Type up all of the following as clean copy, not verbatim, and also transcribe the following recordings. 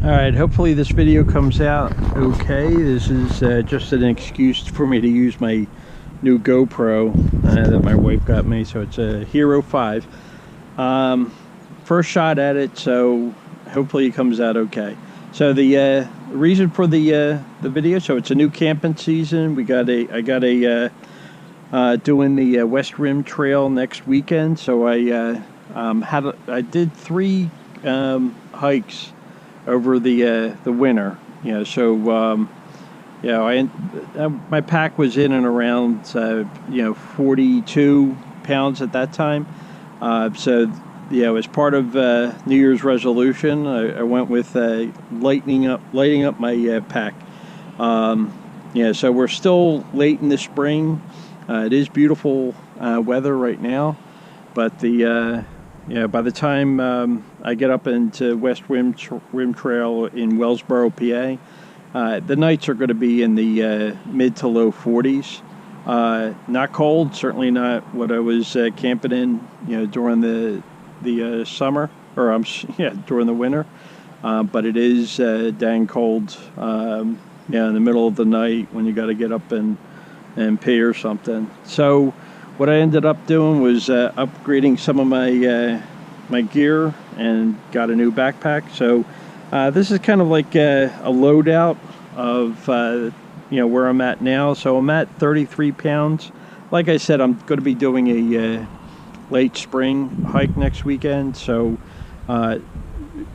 Alright, hopefully this video comes out okay. This is just an excuse for me to use my new GoPro that my wife got me. So it's a Hero 5. First shot at it, so hopefully it comes out okay. So the reason for the video, so it's a new camping season. I got a doing the West Rim Trail next weekend. So I did 3 hikes over the winter, so my pack was in and around 42 pounds at that time. So as part of New Year's resolution, I went with lighting up my pack. So we're still late in the spring. It is beautiful weather right now, but by the time I get up into West Rim Trail in Wellsboro, PA, the nights are going to be in the mid to low 40s. Not cold, certainly not what I was camping in, during the summer, or during the winter. But it is dang cold, in the middle of the night when you got to get up and pee or something. So what I ended up doing was upgrading some of my my gear and got a new backpack. So this is kind of like a loadout of where I'm at now. So I'm at 33 pounds. Like I said, I'm going to be doing a late spring hike next weekend. So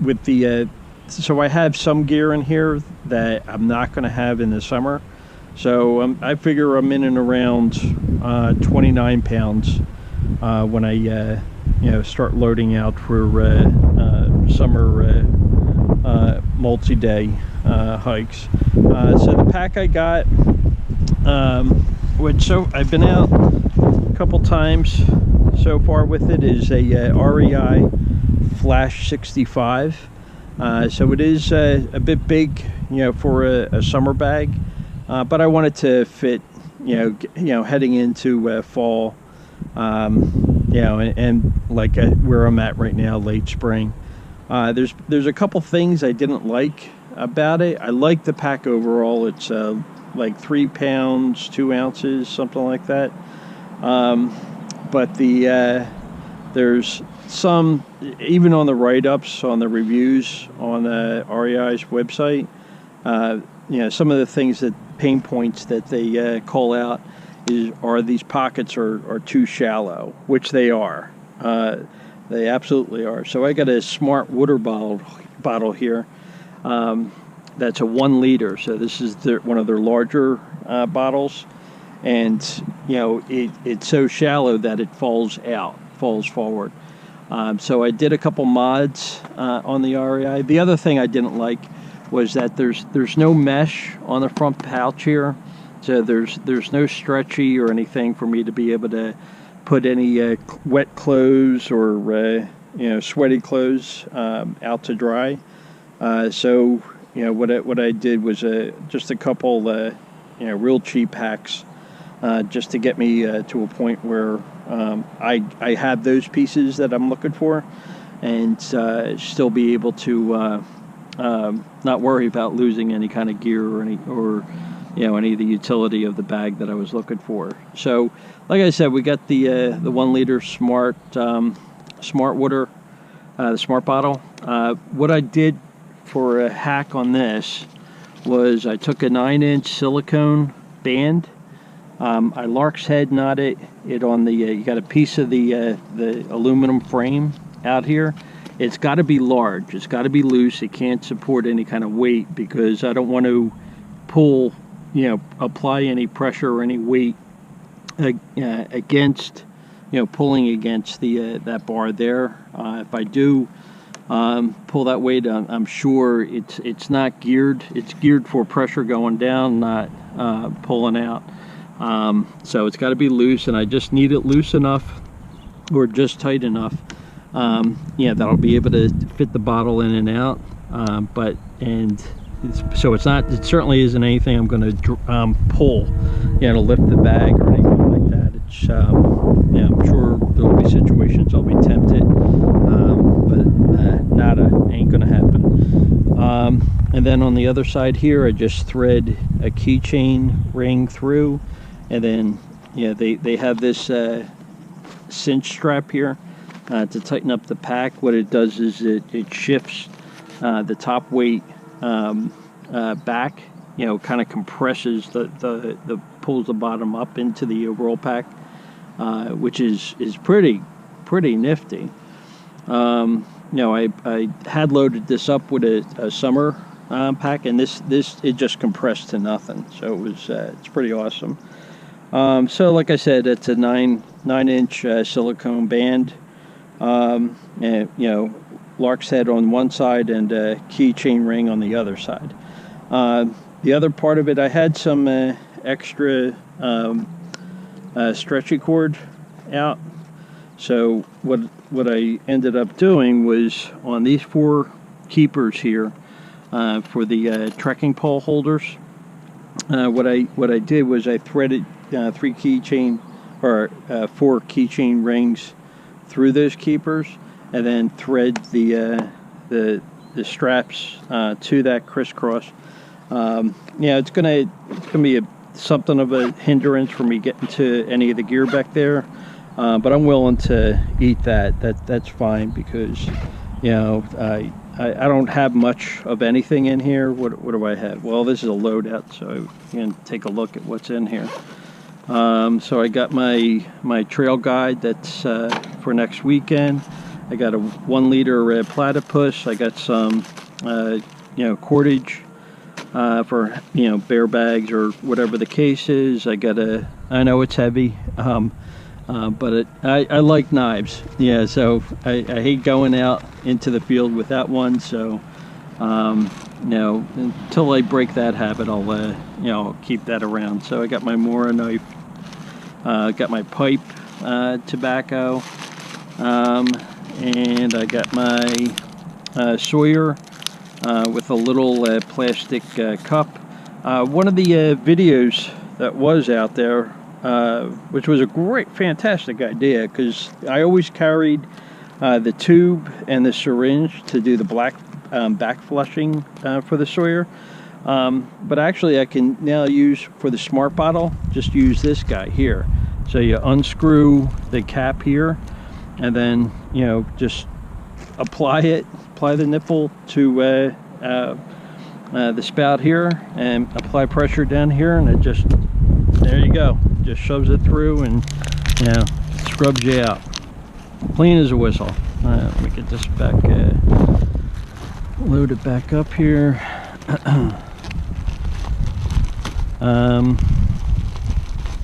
with the so I have some gear in here that I'm not going to have in the summer. So I figure I'm in and around 29 pounds when I start loading out for summer multi-day hikes. So the pack I got, so I've been out a couple times so far with it, is a REI Flash 65. So it is a bit big, for a summer bag. But I wanted to fit, heading into fall, and like where I'm at right now, late spring. There's a couple things I didn't like about it. I like the pack overall. It's like 3 pounds, 2 ounces, something like that. But there's some, even on the write-ups, on the reviews on REI's website, some of the things that pain points that they call out are these pockets are too shallow, which they are. They absolutely are. So I got a Smart water bottle here. That's a 1 liter. So this is one of their larger bottles, and it's so shallow that it falls forward. So I did a couple mods on the REI. The other thing I didn't like was that there's no mesh on the front pouch here, so there's no stretchy or anything for me to be able to put any wet clothes or sweaty clothes out to dry. So what I did was just a couple real cheap hacks just to get me to a point where I have those pieces that I'm looking for, and still be able to not worry about losing any kind of gear or any of the utility of the bag that I was looking for. So, like I said, we got the 1 liter Smart water, the Smart bottle. What I did for a hack on this was I took a 9-inch silicone band. I lark's head knotted it on the. You got a piece of the aluminum frame out here. It's got to be large. It's got to be loose. It can't support any kind of weight, because I don't want to pull, apply any pressure or any weight against, pulling against that bar there. If I do pull that weight, I'm sure it's not geared. It's geared for pressure going down, not pulling out. So it's got to be loose, and I just need it loose enough, or just tight enough. That'll be able to fit the bottle in and out, so it certainly isn't anything I'm going to pull, to lift the bag or anything like that. It's I'm sure there'll be situations I'll be tempted, but ain't going to happen. And then on the other side here, I just thread a keychain ring through, and then they have this cinch strap here to tighten up the pack. What it does is it shifts the top weight back, kind of compresses the pulls the bottom up into the overall pack, which is pretty nifty. I had loaded this up with a summer pack, and this it just compressed to nothing, so it's pretty awesome. So like I said, it's a 9-inch silicone band, and lark's head on one side and a keychain ring on the other side. The other part of it, I had some extra stretchy cord out. So what I ended up doing was on these 4 keepers here for the trekking pole holders. What I did was I threaded 4 keychain rings through those keepers, and then thread the straps to that crisscross. It's gonna be something of a hindrance for me getting to any of the gear back there. But I'm willing to eat that. That's fine, because I don't have much of anything in here. What do I have? Well, this is a loadout, so you can take a look at what's in here. So I got my trail guide that's for next weekend. I got a 1 liter platypus. I got some cordage for bear bags or whatever the case is. I know it's heavy. But I like knives, so I hate going out into the field without one, so until I break that habit, I'll keep that around. So I got my Mora knife, got my pipe tobacco, and I got my Sawyer with a little plastic cup. One of the videos that was out there, which was a fantastic idea, because I always carried the tube and the syringe to do the back flushing for the Sawyer. But actually I can now use, for the smart bottle, just use this guy here. So you unscrew the cap here, and then just apply the nipple to the spout here, and apply pressure down here, and it just, there you go, just shoves it through and scrubs you out clean as a whistle. Let me get this back, load it back up here.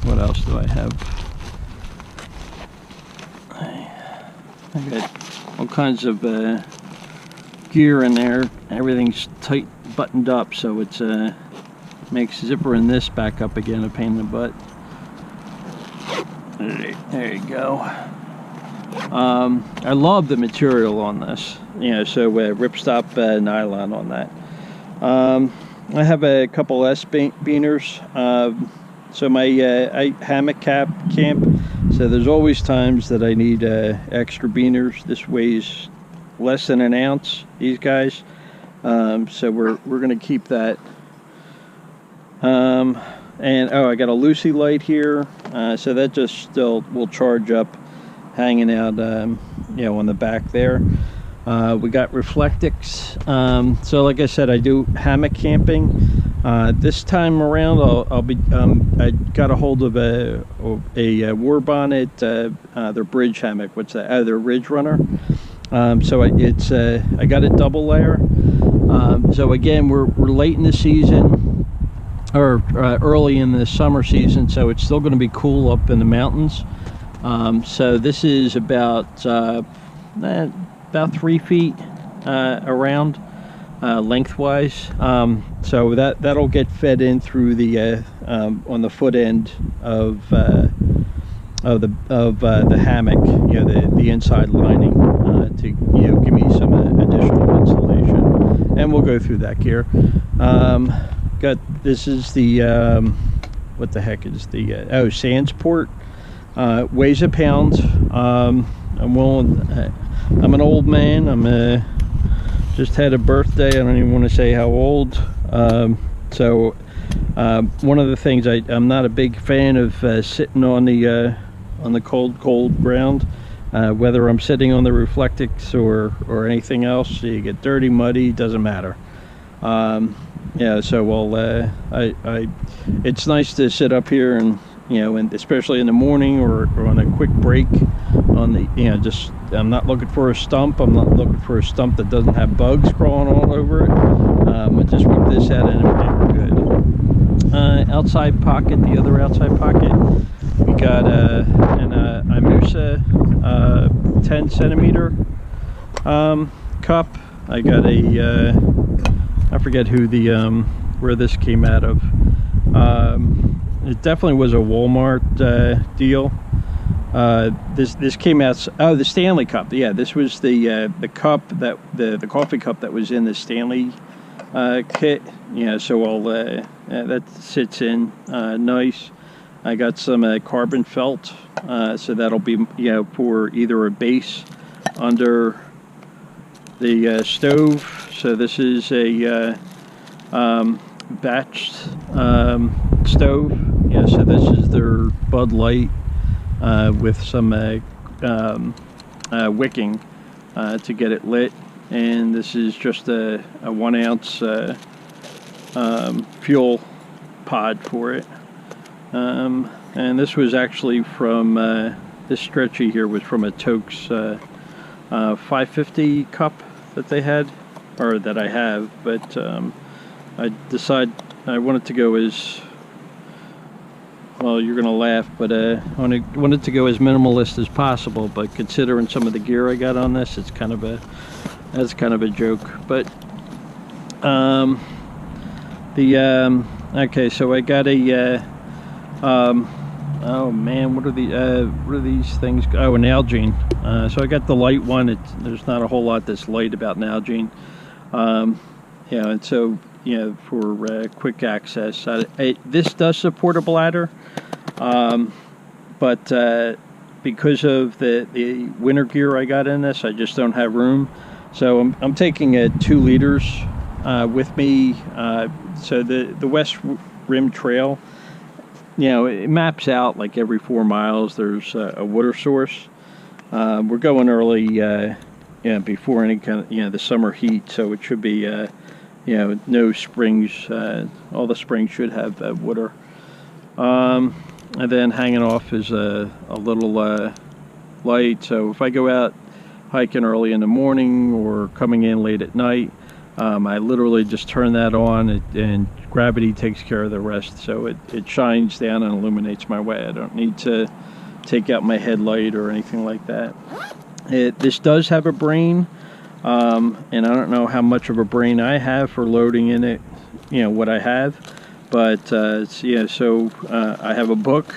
What else do I have? I got all kinds of gear in there. Everything's tight buttoned up, so it's makes zippering this back up again a pain in the butt. There you go. I love the material on this, so ripstop nylon on that. I have a couple S-beaners. So my I hammock camp, so there's always times that I need extra beaners. This weighs less than an ounce, these guys, so we're gonna keep that. And I got a Lucy light here, so that just still will charge up, hanging out on the back there. We got Reflectix. So like I said, I do hammock camping. This time around I'll be I got a hold of a War Bonnet, their bridge hammock. What's that? Their Ridge Runner. So I got a double layer. So again, we're late in the season, or early in the summer season, so it's still going to be cool up in the mountains. So this is about 3 feet around lengthwise. So that'll get fed in through the on the foot end of the hammock, the inside lining, to give me some additional insulation, and we'll go through that gear. This is the what the heck is the Sandsport, weighs a pound. I'm an old man. I'm just had a birthday. I don't even want to say how old. So one of the things, I'm not a big fan of sitting on the cold ground, whether I'm sitting on the Reflectix or anything else. You get dirty, muddy, doesn't matter. Yeah, so it's nice to sit up here and, you know, and especially in the morning or on a quick break on the, you know, just, I'm not looking for a stump. I'm not looking for a stump that doesn't have bugs crawling all over it. I just whip this out and we're good. Outside pocket, the other outside pocket, we got an Imusa 10 centimeter cup. I got a I forget who the where this came out of. It definitely was a Walmart deal. This came out, oh, the Stanley cup. Yeah, this was the cup that the coffee cup that was in the Stanley kit. Yeah, so that sits in nice. I got some carbon felt, so that'll be, you know, for either a base under the stove. So this is a batched stove. Yeah, so this is their Bud Light with some wicking to get it lit, and this is just a 1 ounce fuel pod for it. And this was actually from this stretchy here was from a Tokes 550 cup that they had, or that I have, but I decided I wanted to go as, well, you're gonna laugh, but I wanted to go as minimalist as possible. But considering some of the gear I got on this, that's kind of a joke. But okay, so I got a oh man, what are these things? Oh, an Nalgene. So I got the light one. There's not a whole lot that's light about Nalgene. Yeah, and so, you know, for quick access, this does support a bladder, but because of the winter gear I got in this, I just don't have room. So I'm taking 2 liters with me. So the West Rim Trail, you know, it maps out like every 4 miles there's a water source. We're going early, you know, before any kind of, you know, the summer heat, so it should be, you know, no springs. All the springs should have water. And then hanging off is a little light. So if I go out hiking early in the morning or coming in late at night, I literally just turn that on, and gravity takes care of the rest. So it shines down and illuminates my way. I don't need to take out my headlight or anything like that. This does have a brain, and I don't know how much of a brain I have for loading in it, you know, what I have, but yeah, so I have a book,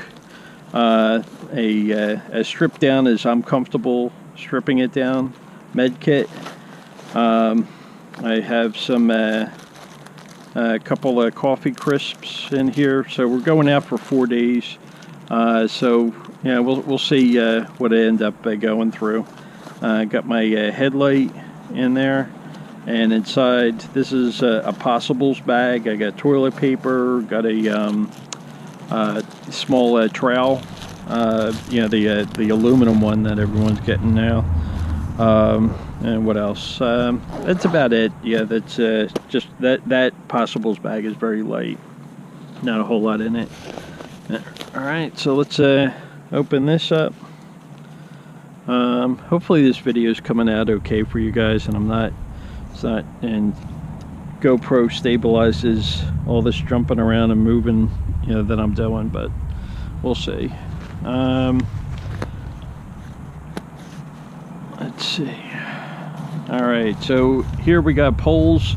as stripped down as I'm comfortable stripping it down, med kit. I have some a couple of coffee crisps in here. So we're going out for 4 days. So yeah, we'll see what I end up going through. Got my headlight in there, and inside this is a possibles bag. I got toilet paper. Got a small trowel. You know, the aluminum one that everyone's getting now. And what else? That's about it. Yeah, that's just that possibles bag is very light. Not a whole lot in it. All right, so let's open this up. Hopefully this video is coming out okay for you guys, and and GoPro stabilizes all this jumping around and moving, you know, that I'm doing, but we'll see. Let's see. All right, so here we got poles.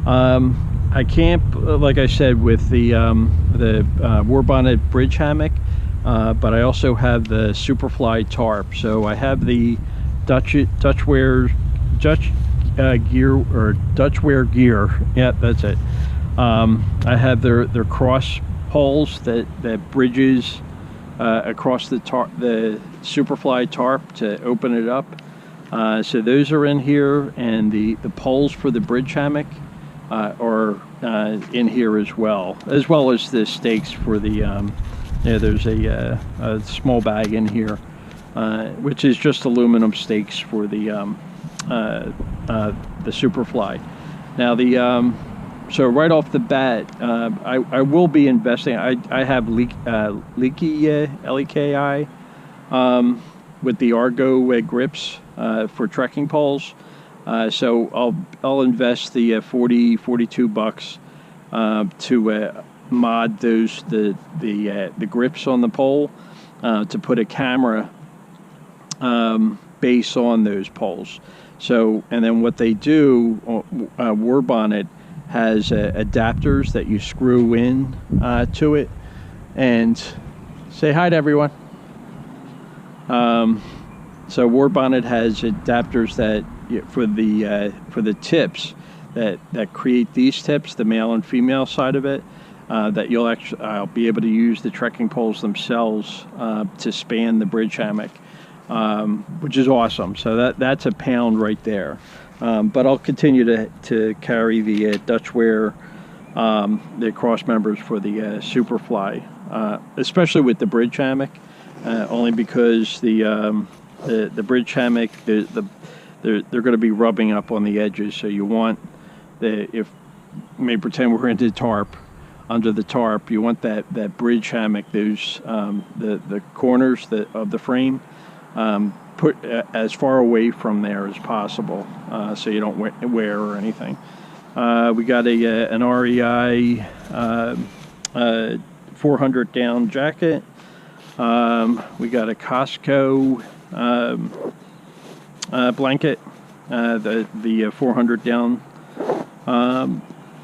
I camp, like I said, with the War Bonnet bridge hammock, but I also have the Superfly tarp. So I have the Dutchware gear. Yeah, that's it. I have their cross poles that bridges across the Superfly tarp to open it up. So those are in here, and the poles for the bridge hammock are in here as well as the stakes for the, yeah, there's a small bag in here, which is just aluminum stakes for the Superfly. Now so right off the bat, I will be investing. I have leaky LEKI with the Argo grips for trekking poles. So I'll invest the $42 to mod those the grips on the pole to put a camera base on those poles. So, and then what they do, War Bonnet has adapters that you screw in to it. And say hi to everyone. So War Bonnet has adapters that for the tips that create these tips, the male and female side of it, that I'll be able to use the trekking poles themselves to span the bridge hammock, which is awesome. So that's a pound right there. But I'll continue to carry the Dutch wear, the cross members for the Superfly, especially with the bridge hammock, only because the bridge hammock, they're going to be rubbing up on the edges. So you want pretend we're into tarp. Under the tarp, you want that bridge hammock, those the corners of the frame, put as far away from there as possible, so you don't wear or anything. We got an REI 400 down jacket. We got a Costco blanket, the 400 down.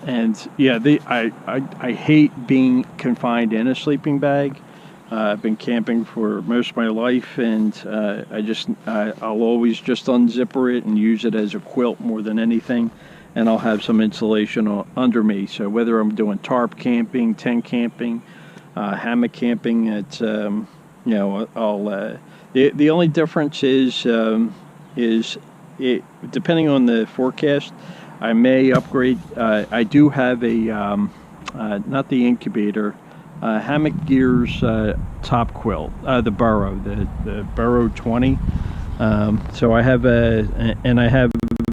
And yeah, I hate being confined in a sleeping bag. I've been camping for most of my life, and I'll always just unzipper it and use it as a quilt more than anything, and I'll have some insulation under me. So whether I'm doing tarp camping, tent camping, hammock camping, it's I'll the only difference is it, depending on the forecast, I may upgrade. I do have a not the incubator. Hammock Gear's top quilt, the Burrow, the Burrow 20. So I have I have